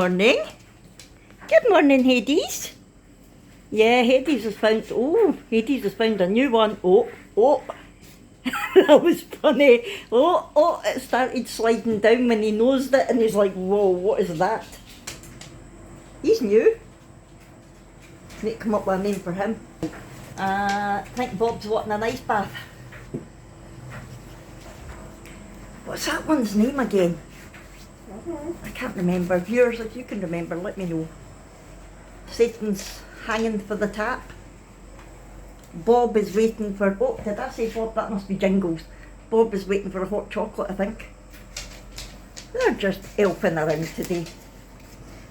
morning. Good morning, Hades. Yeah, Hades has found a new one. Oh. That was funny. Oh, it started sliding down when he nosed it and he's like, whoa, what is that? He's new. Need to come up with a name for him. I think Bob's wanting an ice bath. What's that one's name again? I can't remember. Viewers, if you can remember, let me know. Satan's hanging for the tap. Bob is waiting for... Oh, did I say Bob? That must be Jingles. Bob is waiting for a hot chocolate, I think. They're just elfing around today.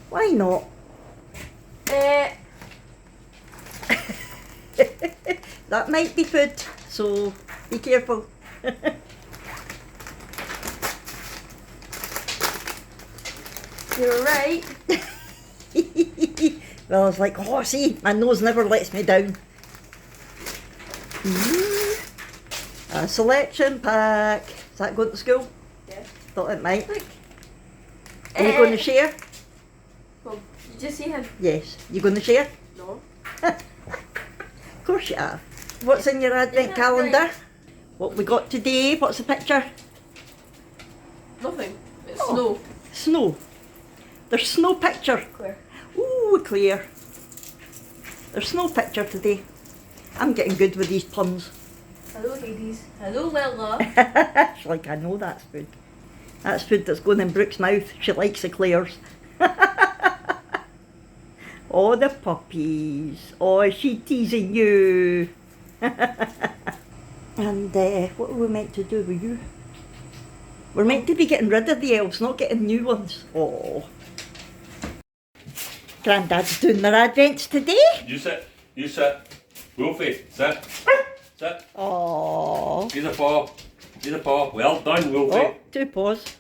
Why not? That might be food, so be careful. You're right. Well, I was like, oh, see, my nose never lets me down. A selection pack. Is that going to school? Yeah. Thought it might. Are you going to share? Well, did you see him? Yes. You going to share? No. Of course you are. What's in your advent calendar? Right. What we got today? What's the picture? Nothing. It's snow. Snow. There's snow picture. Clear. Ooh, clear. There's snow picture today. I'm getting good with these puns. Hello, Hades. Hello, Willa. She's like, I know that's food. That's food that's going in Brooke's mouth. She likes the Claire's. Oh, the puppies. Oh, is she teasing you? And what were we meant to do with you? We're meant to be getting rid of the elves, not getting new ones. Oh. Grandad's doing their advents today. You sit. You sit. Wolfie, sit. Sit. Oh. Here's a paw. Here's a paw. Well done, Wolfie. Oh, 2 paws.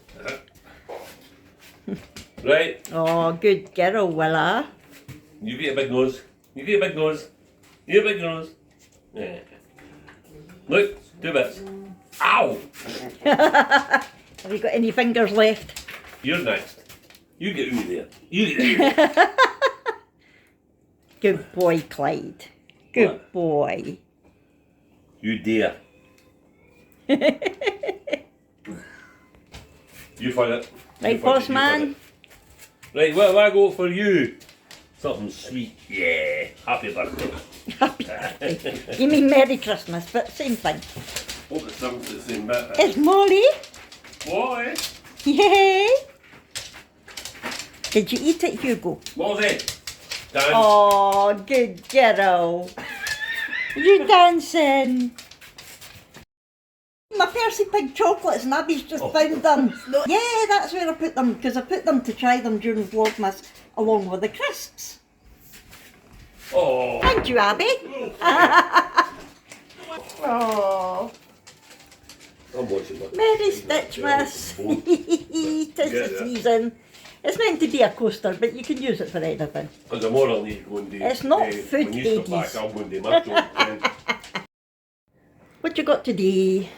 Right. Oh, good girl, Willa. You get a big nose. You get a big nose. You get a big nose. Yeah. Look, 2 bits. Ow! Have you got any fingers left? You're next. You get out of there. You get out of there. Good boy, Clyde. Good What? boy. You dare. You find it. Right, boss man. Right, what have I got for you? Something sweet. Yeah. Happy birthday. Happy birthday. You mean Merry Christmas, but same thing. Hope it's something the same bit. It's Molly. Boy. Yay. Did you eat it, Hugo? Mosey. Dance. Oh, good girl. You dancing. My Percy Pig chocolates and Abby's just found them. Yeah, that's where I put them, because I put them to try them during Vlogmas along with the crisps. Oh. Thank you, Abby. Oh, I'm watching that. Merry Stitchmas. Tis the season. It's meant to be a coaster, but you can use it for anything. Because I'm more only going to... It's not food, when you stop Hades. back, I'm going to my job. What you got today?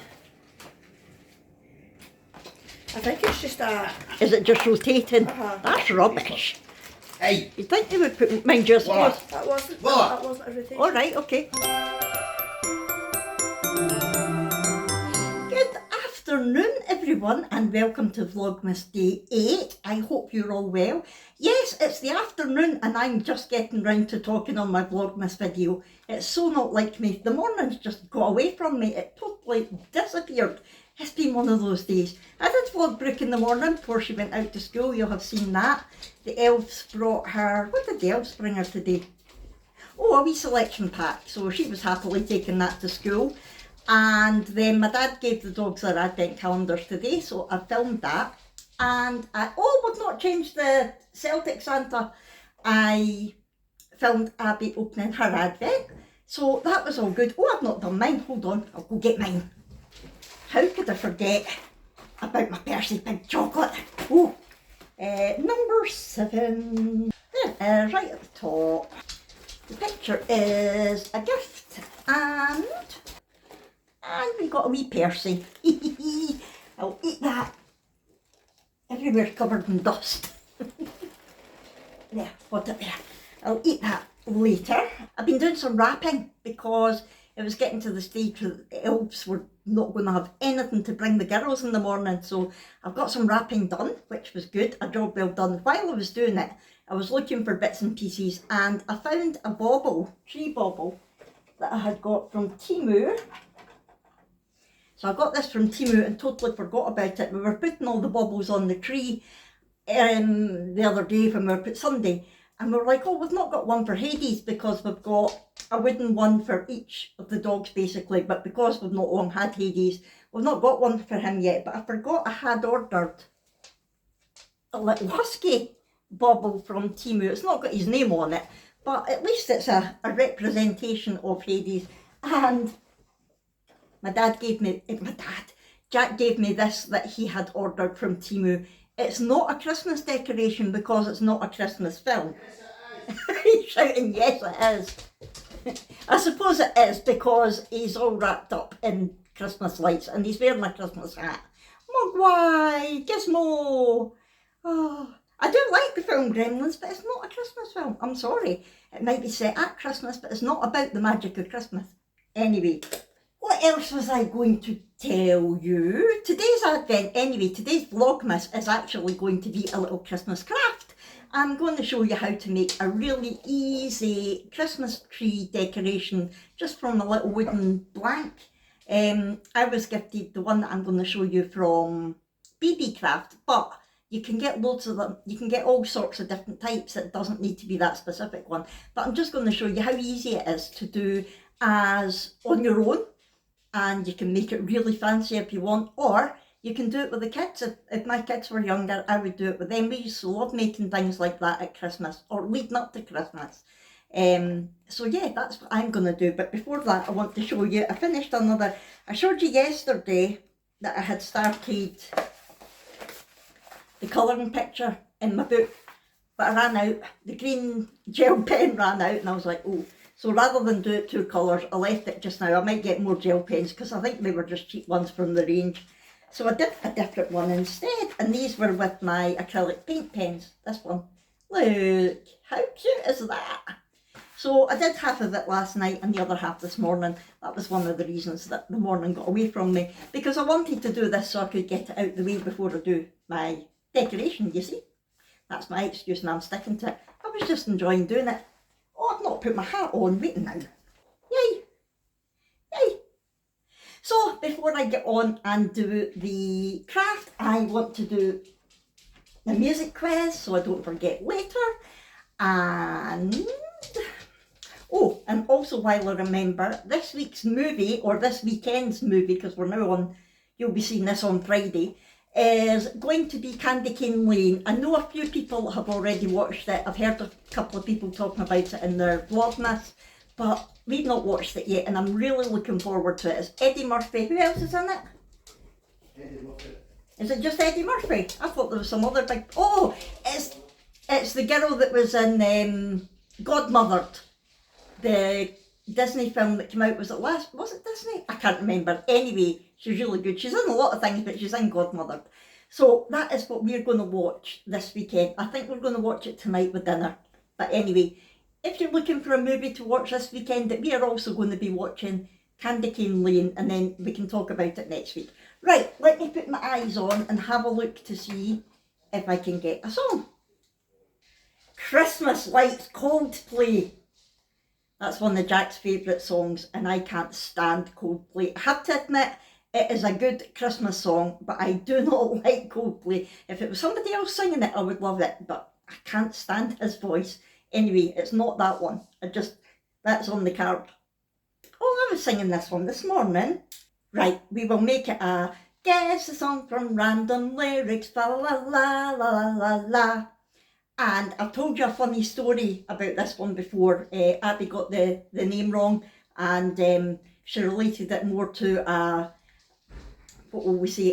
I think it's just a... Is it just rotating? That's rubbish. Hey, You'd think they would put, mind your What? sauce. That wasn't... What? That wasn't everything. Alright, okay. Good afternoon, everyone, and welcome to Vlogmas Day 8. I hope you're all well. Yes, it's the afternoon, and I'm just getting round to talking on my Vlogmas video. It's so not like me. The morning's just got away from me. It totally disappeared. It's been one of those days. I did vlog Brooke in the morning before she went out to school. You'll have seen that. The elves brought her... What did the elves bring her today? Oh, a wee selection pack. So she was happily taking that to school. And then my dad gave the dogs their advent calendars today, so I filmed that. And we've not changed the Celtic Santa. I filmed Abby opening her advent. So that was all good. Oh, I've not done mine. Hold on, I'll go get mine. How could I forget about my Percy Pig chocolate? Oh, number 7. There, right at the top. The picture is a gift, and we got a wee Percy. I'll eat that. Everywhere's covered in dust. There, put it there. I'll eat that later. I've been doing some wrapping because it was getting to the stage where the elves were not going to have anything to bring the girls in the morning. So I've got some wrapping done, which was good, a job well done. While I was doing it, I was looking for bits and pieces and I found a bauble, tree bauble, that I had got from Temu. So I got this from Temu and totally forgot about it. We were putting all the baubles on the tree the other day when we were put Sunday, and we were like, oh, we've not got one for Hades because we've got a wooden one for each of the dogs basically, but because we've not long had Hades, we've not got one for him yet. But I forgot I had ordered a little husky bauble from Temu. It's not got his name on it, but at least it's a representation of Hades. And Jack gave me this that he had ordered from Temu. It's not a Christmas decoration because it's not a Christmas film. He's shouting, yes it is. I suppose it is because he's all wrapped up in Christmas lights and he's wearing a Christmas hat. Mogwai, Gizmo. Oh, I do like the film Gremlins, but it's not a Christmas film. I'm sorry. It might be set at Christmas, but it's not about the magic of Christmas. Anyway. What else was I going to tell you? Today's today's Vlogmas is actually going to be a little Christmas craft. I'm going to show you how to make a really easy Christmas tree decoration just from a little wooden blank. I was gifted the one that I'm going to show you from Beebeecraft, but you can get loads of them. You can get all sorts of different types. It doesn't need to be that specific one. But I'm just going to show you how easy it is to do as on your own. And you can make it really fancy if you want, or you can do it with the kids. If my kids were younger, I would do it with them. We used to love making things like that at Christmas or leading up to Christmas. So yeah, that's what I'm going to do. But before that, I want to show you, I showed you yesterday that I had started the colouring picture in my book, but I ran out. The green gel pen ran out and I was like, oh. So rather than do it 2 colours, I left it just now. I might get more gel pens because I think they were just cheap ones from the range. So I did a different one instead. And these were with my acrylic paint pens. This one. Look, how cute is that? So I did half of it last night and the other half this morning. That was one of the reasons that the morning got away from me. Because I wanted to do this so I could get it out the way before I do my decoration, you see. That's my excuse and I'm sticking to it. I was just enjoying doing it. Oh, I've not put my hat on, wait now. Yay! Yay! So, before I get on and do the craft, I want to do the music quiz so I don't forget later. And, oh, and also while I remember, this week's movie, or this weekend's movie, because we're now on, you'll be seeing this on Friday, is going to be Candy Cane Lane. I know a few people have already watched it. I've heard a couple of people talking about it in their Vlogmas, but we've not watched it yet and I'm really looking forward to it. It's Eddie Murphy. Who else is in it? Eddie Murphy. Is it just Eddie Murphy? I thought there was some other big... Oh, it's the girl that was in Godmothered, the Disney film that came out. Was it Disney? I can't remember. Anyway, she's really good. She's in a lot of things, but she's in Godmothered. So that is what we're going to watch this weekend. I think we're going to watch it tonight with dinner. But anyway, if you're looking for a movie to watch this weekend, we are also going to be watching Candy Cane Lane, and then we can talk about it next week. Right, let me put my eyes on and have a look to see if I can get a song. Christmas Lights, Coldplay. That's one of Jack's favourite songs, and I can't stand Coldplay. I have to admit, it is a good Christmas song, but I do not like Coldplay. If it was somebody else singing it, I would love it, but I can't stand his voice. Anyway, it's not that one. That's on the card. Oh, I was singing this one this morning. Right, we will make it a guess a song from random lyrics, la la la la la la. And I've told you a funny story about this one before. Abby got the name wrong, and she related it more to a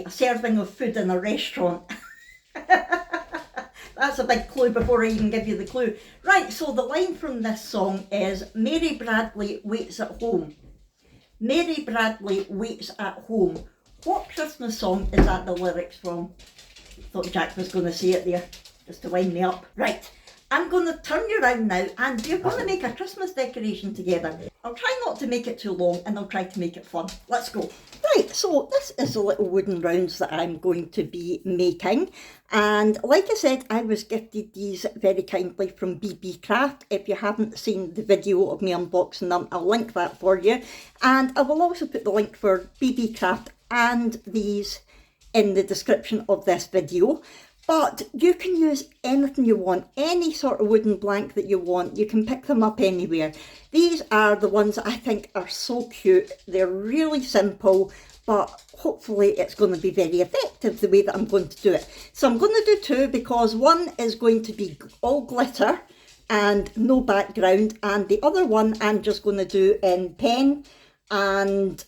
serving of food in a restaurant. That's a big clue before I even give you the clue. Right, so the line from this song is, Mary Bradley waits at home. Mary Bradley waits at home. What Christmas song is that the lyrics from? Thought Jack was going to say it there, just to wind me up. Right, I'm going to turn you around now and we're going to make a Christmas decoration together. I'll try not to make it too long and I'll try to make it fun. Let's go. Right, so this is the little wooden rounds that I'm going to be making. And like I said, I was gifted these very kindly from Beebeecraft. If you haven't seen the video of me unboxing them, I'll link that for you. And I will also put the link for Beebeecraft and these in the description of this video. But you can use anything you want, any sort of wooden blank that you want. You can pick them up anywhere. These are the ones that I think are so cute. They're really simple, but hopefully it's going to be very effective the way that I'm going to do it. So I'm going to do two because one is going to be all glitter and no background, and the other one I'm just going to do in pen and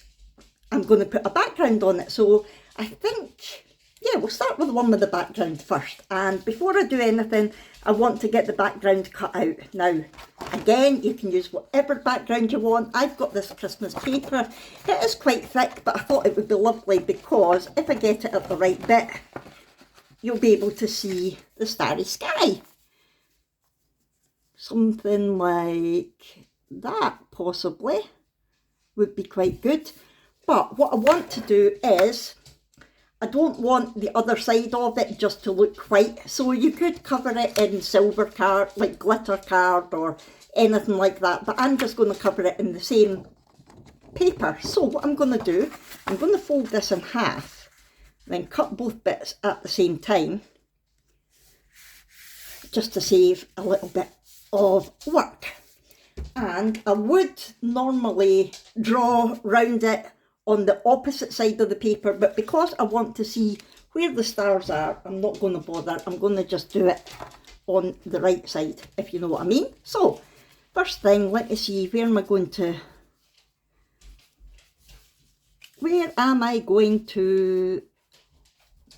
I'm going to put a background on it. So I think, yeah, we'll start with the one with the background first. And before I do anything, I want to get the background cut out. Now, again, you can use whatever background you want. I've got this Christmas paper. It is quite thick, but I thought it would be lovely because if I get it at the right bit, you'll be able to see the starry sky. Something like that, possibly, would be quite good. But what I want to do is, I don't want the other side of it just to look white, so you could cover it in silver card, like glitter card or anything like that, but I'm just going to cover it in the same paper. So what I'm going to do, I'm going to fold this in half, then cut both bits at the same time, just to save a little bit of work. And I would normally draw round it on the opposite side of the paper, but because I want to see where the stars are, I'm not going to bother. I'm going to just do it on the right side, if you know what I mean. So, first thing, let me see, where am I going to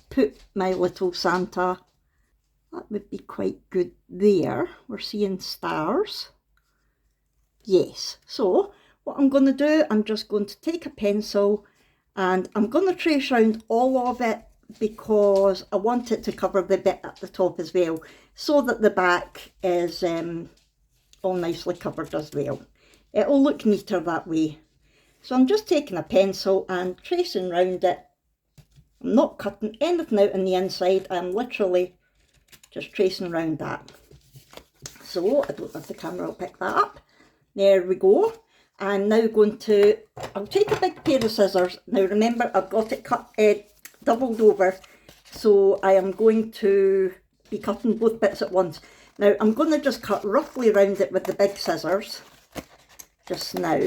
put my little Santa? That would be quite good there. We're seeing stars. Yes, so what I'm going to do, I'm just going to take a pencil and I'm going to trace around all of it because I want it to cover the bit at the top as well, so that the back is all nicely covered as well. It'll look neater that way. So I'm just taking a pencil and tracing around it. I'm not cutting anything out on the inside, I'm literally just tracing around that. So I don't know if the camera will pick that up. There we go. I'm now going to, I'll take a big pair of scissors. Now remember, I've got it cut, doubled over, so I am going to be cutting both bits at once. Now I'm going to just cut roughly around it with the big scissors, just now.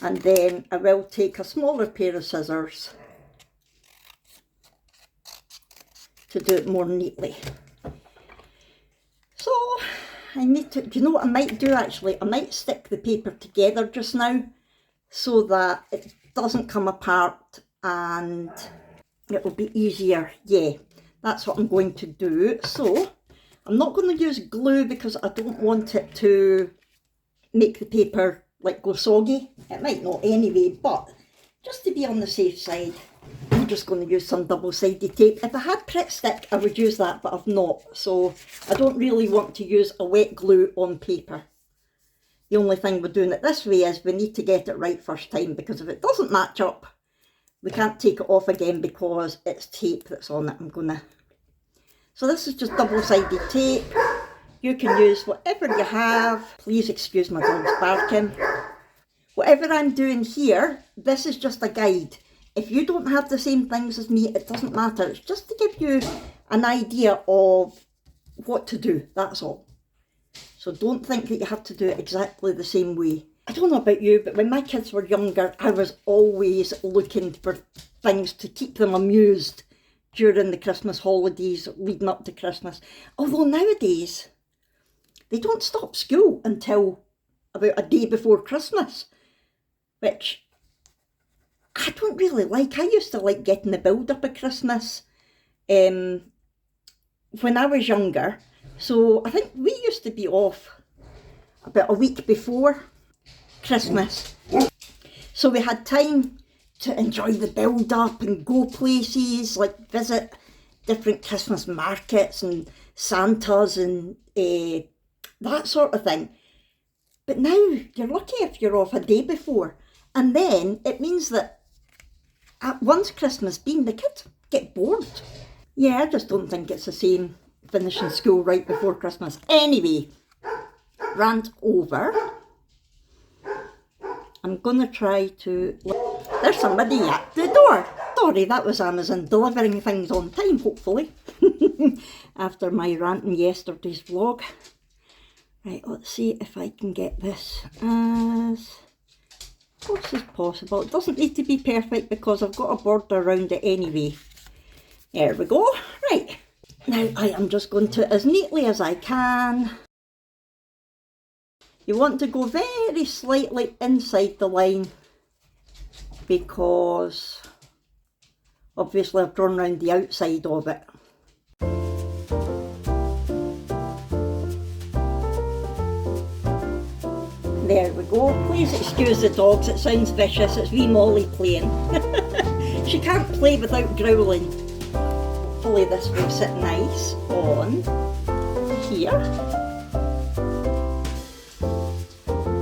And then I will take a smaller pair of scissors to do it more neatly. So, I need to, do you know what I might do actually? I might stick the paper together just now so that it doesn't come apart and it will be easier. Yeah, that's what I'm going to do. So I'm not going to use glue because I don't want it to make the paper like go soggy. It might not anyway, but just to be on the safe side, I'm just going to use some double-sided tape. If I had Pritt Stick, I would use that, but I've not. So I don't really want to use a wet glue on paper. The only thing we're doing it this way is we need to get it right first time, because if it doesn't match up, we can't take it off again because it's tape that's on it. So this is just double-sided tape. You can use whatever you have. Please excuse my dog's barking. Whatever I'm doing here, this is just a guide. If you don't have the same things as me, it doesn't matter. It's just to give you an idea of what to do, that's all. So don't think that you have to do it exactly the same way. I don't know about you, but when my kids were younger, I was always looking for things to keep them amused during the Christmas holidays leading up to Christmas. Although nowadays, they don't stop school until about a day before Christmas, which I don't really like. I used to like getting the build-up of Christmas when I was younger. So I think we used to be off about a week before Christmas. So we had time to enjoy the build-up and go places, like visit different Christmas markets and Santas and that sort of thing. But now you're lucky if you're off a day before. And then it means that at once Christmas being, the kids get bored. Yeah, I just don't think it's the same finishing school right before Christmas. Anyway, rant over. I'm going to try to... There's somebody at the door. Sorry, that was Amazon delivering things on time, hopefully. After my rant in yesterday's vlog. Right, let's see if I can get this as close as possible. It doesn't need to be perfect because I've got a border around it anyway. There we go. Right, now I am just going to, as neatly as I can. You want to go very slightly inside the line because obviously I've drawn around the outside of it. There we go. Please excuse the dogs, it sounds vicious. It's wee Molly playing. She can't play without growling. Hopefully this will sit nice on here.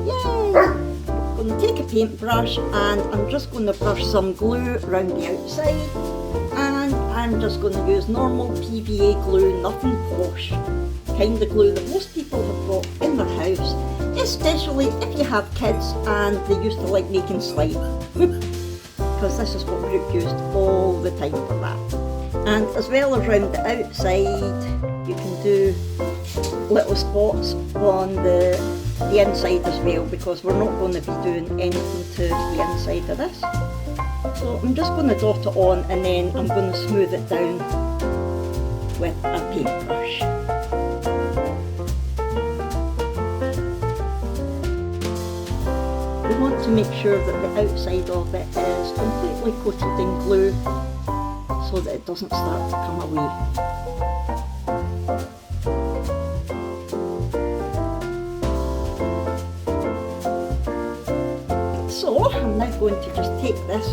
Yay! I'm going to take a paintbrush and I'm just going to brush some glue around the outside, and I'm just going to use normal PVA glue, nothing posh. Kind of glue that most people have got in their house, especially if you have kids and they used to like making slime. Because this is what Brooke used all the time for that. And as well as around the outside, you can do little spots on the inside as well, because we're not going to be doing anything to the inside of this. So I'm just going to dot it on and then I'm going to smooth it down with a paintbrush. We want to make sure that the outside of it is completely coated in glue so that it doesn't start to come away. So I'm now going to just take this.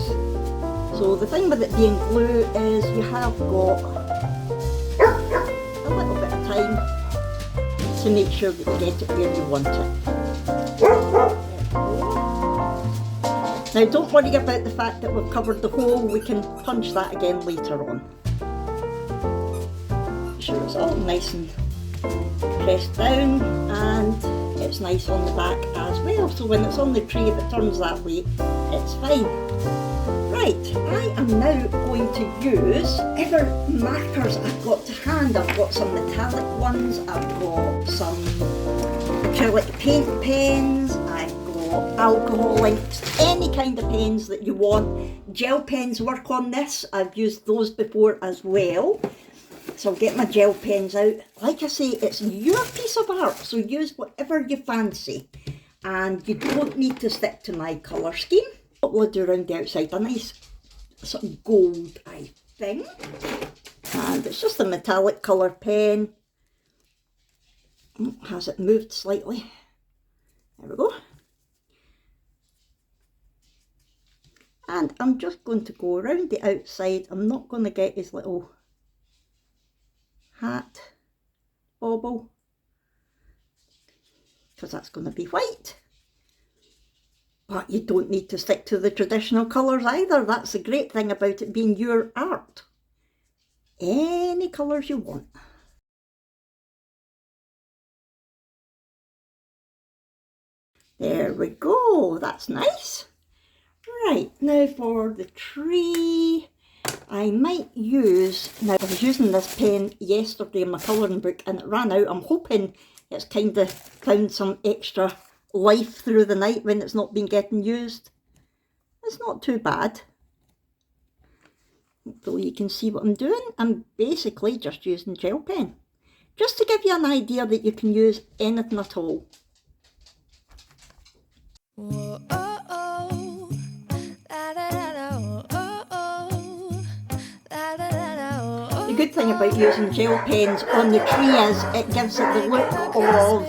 So the thing with it being glue is you have got a little bit of time to make sure that you get it where you want it. Now don't worry about the fact that we've covered the hole, we can punch that again later on. Make sure it's all nice and pressed down and it's nice on the back as well, so when it's on the tray if it turns that way, it's fine. Right, I am now going to use whatever markers I've got to hand. I've got some metallic ones, I've got some acrylic paint pens, I've got alcohol inks, any kind of pens that you want. Gel pens work on this, I've used those before as well. So I'll get my gel pens out. Like I say, it's your piece of art, so use whatever you fancy. And you don't need to stick to my colour scheme. What will I do around the outside? A nice sort of gold, I think. And it's just a metallic colour pen. Has it moved slightly? There we go. And I'm just going to go around the outside. I'm not going to get his little hat bauble because that's going to be white. But you don't need to stick to the traditional colours either. That's the great thing about it being your art. Any colours you want. There we go, that's nice. Right, now for the tree, I might use, now I was using this pen yesterday in my colouring book and it ran out. I'm hoping it's kind of found some extra life through the night when it's not been getting used. It's not too bad. Hopefully you can see what I'm doing. I'm basically just using gel pen. Just to give you an idea that you can use anything at all. Whoa, oh, oh. Da, da, da, da, oh, oh. Da, da, da, da, oh, oh. The good thing about using gel pens on the tree is it gives it the look of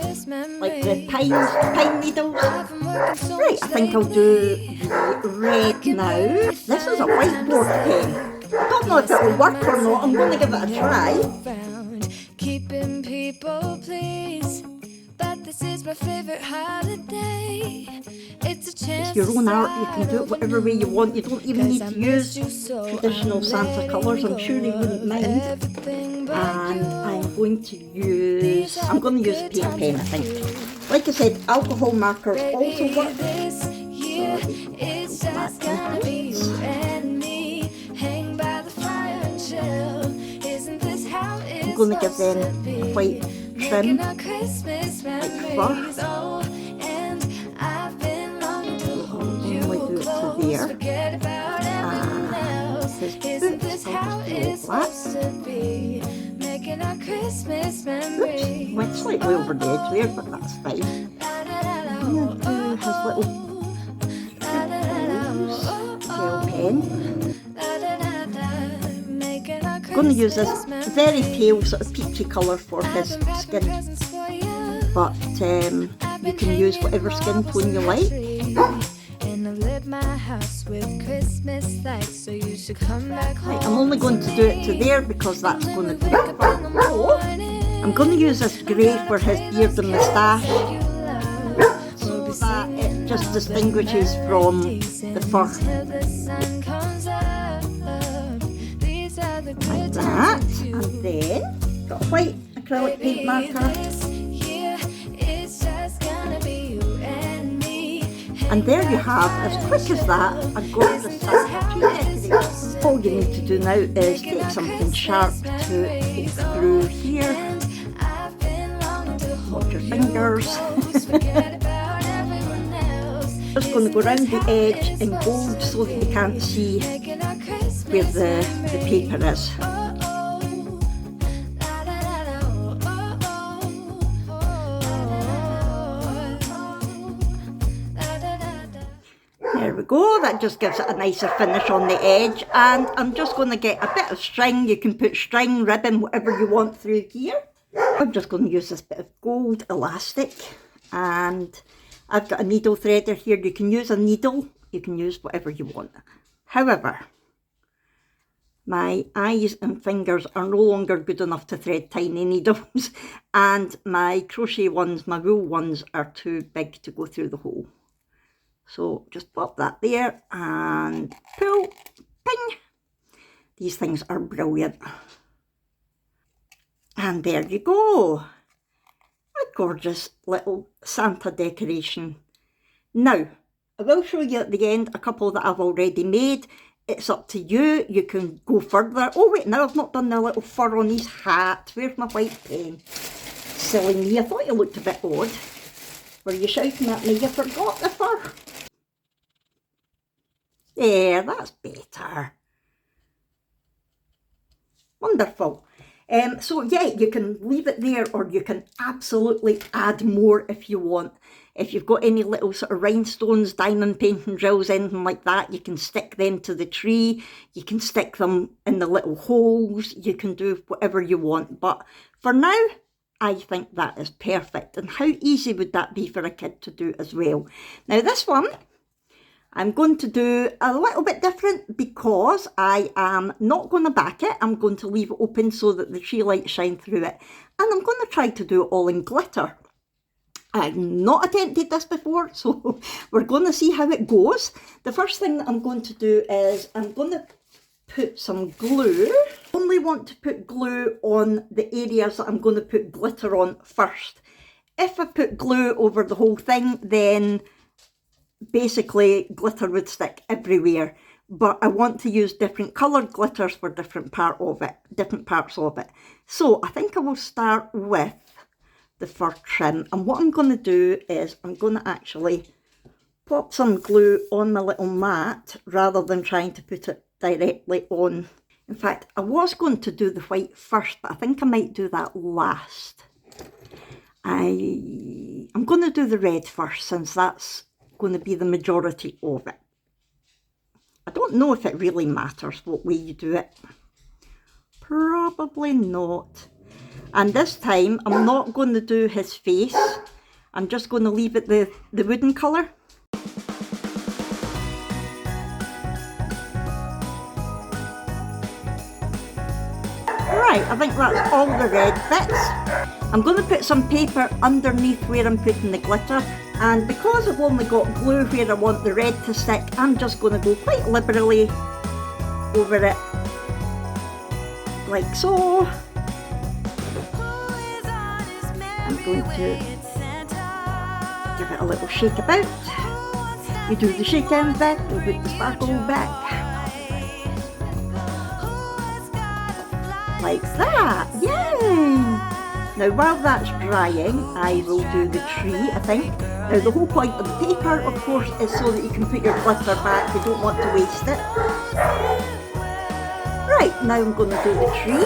like the pine needles. Right, I think I'll do the red now. This is a whiteboard pen. I don't know if it will work or not. I'm going to give it a try. Keep it people please, but this is my favorite holiday. It's a chance. It's your own art, you can do it whatever way you want. You don't even need to use traditional Santa colours, I'm sure he wouldn't mind. And I'm going to use a paint pen, I think. Like I said, alcohol markers also work. This year, it's just gonna be you and me. Hang by the fire and chill. Isn't this how it's I'm going to give them supposed to be? white trim, Making our Christmas like memories. fur. Oh, and I've been longing to hold you Only do it to close. there. Forget about everyone else. His Isn't boots, this I'll how just do it's black. supposed to be? Making our Christmas memories. Oops, went slightly over the edge there, but that's fine. I'm going to do his little gel pen. I'm going to use this very pale sort of peachy colour for his skin, but you can use whatever skin tone you like. And I've lit my house with Christmas lights, so you should come back home. Right, I'm only going to do it to there because that's going to be it. Oh, I'm going to use this grey for his beard and moustache, so that it just distinguishes from the fur. Like that, and then got a white acrylic paint marker, and there you have, as quick as that, a gorgeous Santa tree decoration. All you need to do now is take something sharp to poke through here. Watch your fingers. Just going to go around the edge in gold so that you can't see where the paper is. There we go, that just gives it a nicer finish on the edge, and I'm just going to get a bit of string. You can put string, ribbon, whatever you want through here. I'm just going to use this bit of gold elastic, and I've got a needle threader here. You can use a needle, you can use whatever you want. However, my eyes and fingers are no longer good enough to thread tiny needles, and my crochet ones, my wool ones, are too big to go through the hole. So just pop that there and pull, ping. These things are brilliant. And there you go. A gorgeous little Santa decoration. Now, I will show you at the end a couple that I've already made. It's up to you. You can go further. Oh wait, now I've not done the little fur on his hat. Where's my white pen? Silly me, I thought you looked a bit odd. Were you shouting at me? You forgot the fur. There, that's better. Wonderful. So yeah, you can leave it there, or you can absolutely add more if you want. If you've got any little sort of rhinestones, diamond painting drills, anything like that, you can stick them to the tree. You can stick them in the little holes. You can do whatever you want. But for now, I think that is perfect. And how easy would that be for a kid to do as well? Now this one, I'm going to do a little bit different because I am not going to back it. I'm going to leave it open so that the tree lights shine through it. And I'm going to try to do it all in glitter. I've not attempted this before, so we're going to see how it goes. The first thing that I'm going to do is I'm going to put some glue. I only want to put glue on the areas that I'm going to put glitter on first. If I put glue over the whole thing, then basically glitter would stick everywhere. But I want to use different coloured glitters for different parts of it. So I think I will start with the fur trim, and what I'm going to do is I'm going to actually pop some glue on my little mat rather than trying to put it directly on. In fact, I was going to do the white first, but I think I might do that last. I'm going to do the red first, since that's going to be the majority of it. I don't know if it really matters what way you do it. Probably not. And this time, I'm not going to do his face. I'm just going to leave it the wooden colour. Right, I think that's all the red bits. I'm going to put some paper underneath where I'm putting the glitter, and because I've only got blue where I want the red to stick, I'm just going to go quite liberally over it, like so. I'm going to give it a little shake about. You do the shaking bit, you put the sparkle back. Like that, yay! Now while that's drying, I will do the tree, I think. Now the whole point of the paper, of course, is so that you can put your glitter back. You don't want to waste it. Right, now I'm going to do the tree.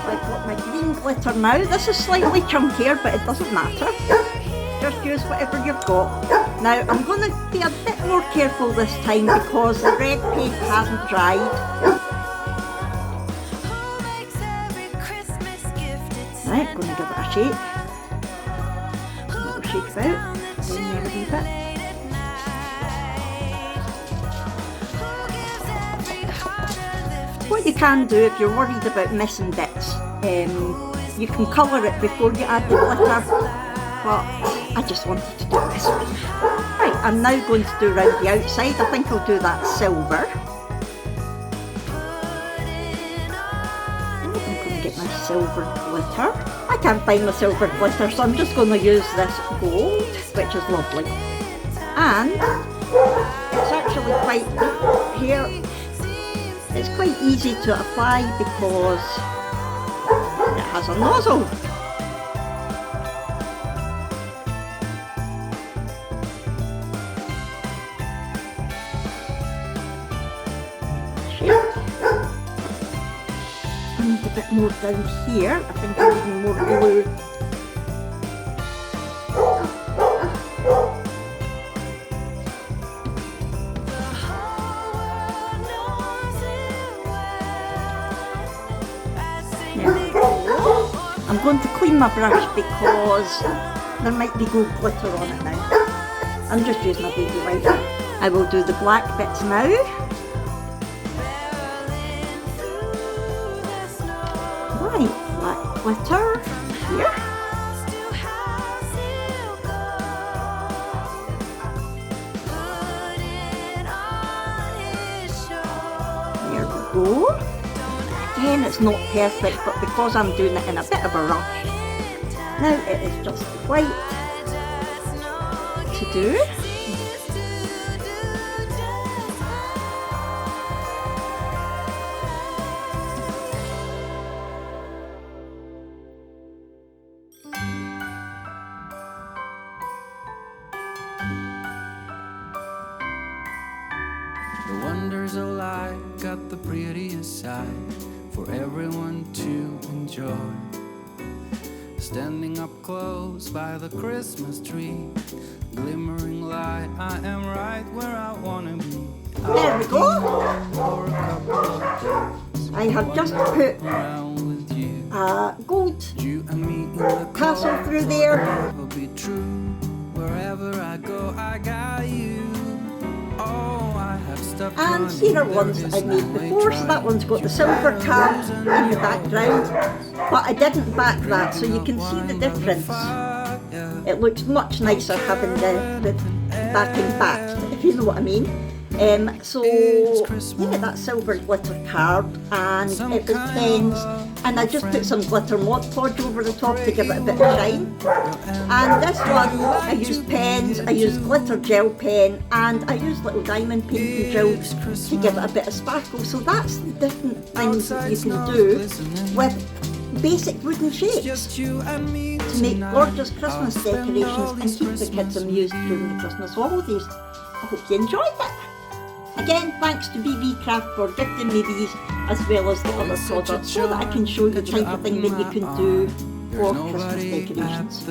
I've got my green glitter now. This is slightly chunkier, but it doesn't matter. Just use whatever you've got. Now I'm going to be a bit more careful this time because the red paint hasn't dried. Right, I'm going to give it a shake. A little shake about. Then there a wee bit. What you can do if you're worried about missing bits, you can colour it before you add the glitter, but I just wanted to do it this way. Right, I'm now going to do around the outside. I think I'll do that silver. I'm going to get my silver glitter. I can't find my silver glitter, so I'm just going to use this gold, which is lovely. And it's actually quite here. It's quite easy to apply because it has a nozzle. I need a bit more down here. I think I need more glue. I'm going to clean my brush because there might be gold glitter on it now. I'm just using my baby wiper. I will do the black bits now. Right, black glitter here. There we go. Again, it's not perfect, but because I'm doing it in a bit of a rush, now it is just white to do. The wonders of life got the prettiest side for everyone to enjoy. Standing up close by the Christmas tree, glimmering light, I am right where I wanna be. There we go. For a couple of days, I have just put around with you. a gold You and me in the tassel through there. forever be true. Wherever I go, I got you. Oh, I have stuff. And here are ones that I made before. So that one's got the silver card in the background, but I didn't back that, so you can see the difference. It looks much nicer having the backing back, if you know what I mean. So yeah, that silver glitter card, and it was pens, and I just put some glitter Mod Podge over the top to give it a bit of shine. And this one, I used pens, I used glitter gel pen, and I used little diamond painting drills to give it a bit of sparkle. So that's the different things that you can do with basic wooden shapes to make gorgeous Christmas decorations and keep the kids amused during the Christmas holidays. I hope you enjoyed it. Again, thanks to Beebeecraft for gifting me these as well as the other products so that I can show you the type of thing that you can do for Christmas decorations.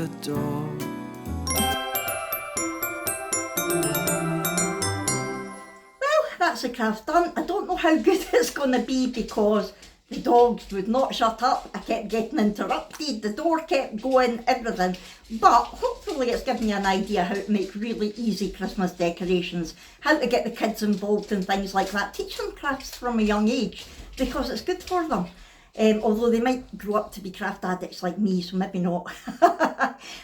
Well, that's the craft done. I don't know how good it's going to be because The dogs would not shut up. I kept getting interrupted. The door kept going, everything. But hopefully it's given you an idea how to make really easy Christmas decorations, how to get the kids involved in things like that. Teach them crafts from a young age because it's good for them. Although they might grow up to be craft addicts like me, so maybe not.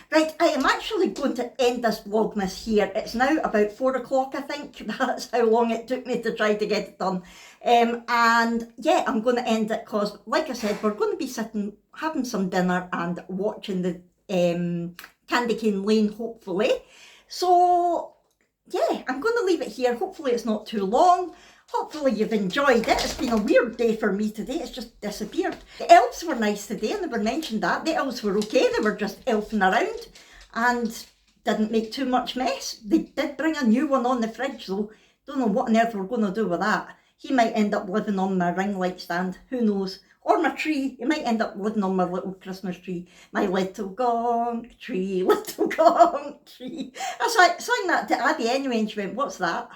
Right, I am actually going to end this Vlogmas here. It's now about 4 o'clock, I think. That's how long it took me to try to get it done. And yeah, I'm going to end it because, like I said, we're going to be sitting, having some dinner and watching the Candy Cane Lane, hopefully. So yeah, I'm going to leave it here. Hopefully it's not too long. Hopefully you've enjoyed it. It's been a weird day for me today. It's just disappeared. The elves were nice today and they were mentioned that. The elves were okay. They were just elfing around and didn't make too much mess. They did bring a new one on the fridge though. Don't know what on earth we're going to do with that. He might end up living on my ring light stand. Who knows? Or my tree. He might end up living on my little Christmas tree. My little gonk tree, little gonk tree. I sang that to Abby anyway and she went, what's that?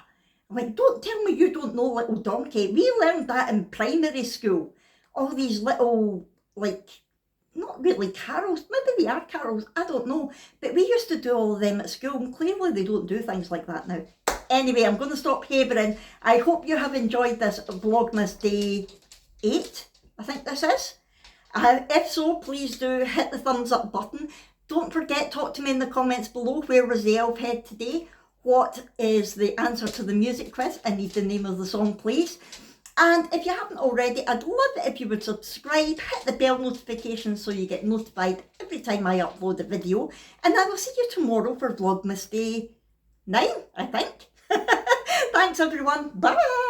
I'm like, don't tell me you don't know Little Donkey. We learned that in primary school. All these little, like, not really carols. Maybe they are carols. I don't know. But we used to do all of them at school and clearly they don't do things like that now. Anyway, I'm going to stop havering. I hope you have enjoyed this Vlogmas Day 8, I think this is. If so, please do hit the thumbs up button. Don't forget, talk to me in the comments below. Where was the elf head today? What is the answer to the music quiz? I need the name of the song, please. And if you haven't already, I'd love it if you would subscribe, hit the bell notification so you get notified every time I upload a video. And I will see you tomorrow for Vlogmas Day 9, I think. Thanks everyone. Bye.